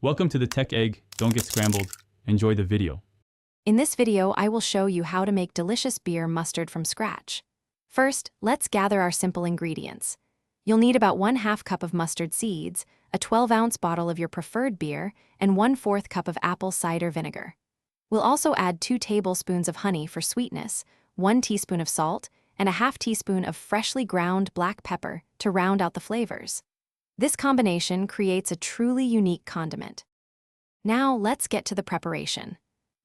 Welcome to the Tech Egg. Don't get scrambled. Enjoy the video. In this video, I will show you how to make delicious beer mustard from scratch. First, let's gather our simple ingredients. You'll need about 1/2 cup of mustard seeds, a 12-ounce bottle of your preferred beer, and 1/4 cup of apple cider vinegar. We'll also add 2 tablespoons of honey for sweetness, 1 teaspoon of salt, and a 1/2 teaspoon of freshly ground black pepper to round out the flavors. This combination creates a truly unique condiment. Now let's get to the preparation.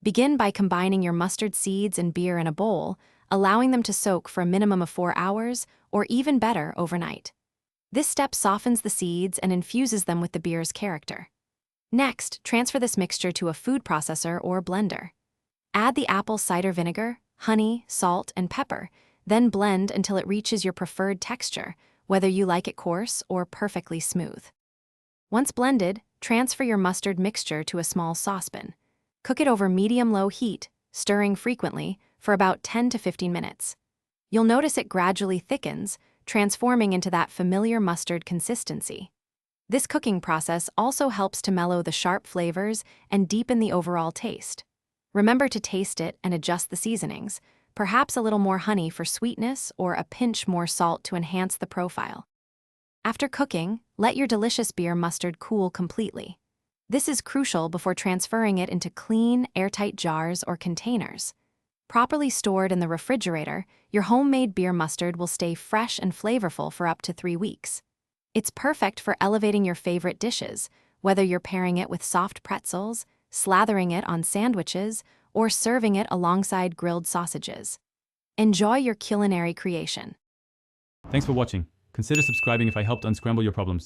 Begin by combining your mustard seeds and beer in a bowl, allowing them to soak for a minimum of 4 hours, or even better, overnight. This step softens the seeds and infuses them with the beer's character. Next, transfer this mixture to a food processor or blender. Add the apple cider vinegar, honey, salt, and pepper, then blend until it reaches your preferred texture, whether you like it coarse or perfectly smooth. Once blended, transfer your mustard mixture to a small saucepan. Cook it over medium-low heat, stirring frequently, for about 10 to 15 minutes. You'll notice it gradually thickens, transforming into that familiar mustard consistency. This cooking process also helps to mellow the sharp flavors and deepen the overall taste. Remember to taste it and adjust the seasonings, perhaps a little more honey for sweetness or a pinch more salt to enhance the profile. After cooking, let your delicious beer mustard cool completely. This is crucial before transferring it into clean, airtight jars or containers. Properly stored in the refrigerator, your homemade beer mustard will stay fresh and flavorful for up to 3 weeks. It's perfect for elevating your favorite dishes, whether you're pairing it with soft pretzels, slathering it on sandwiches, or serving it alongside grilled sausages. Enjoy your culinary creation. Thanks for watching. Consider subscribing if I helped unscramble your problems.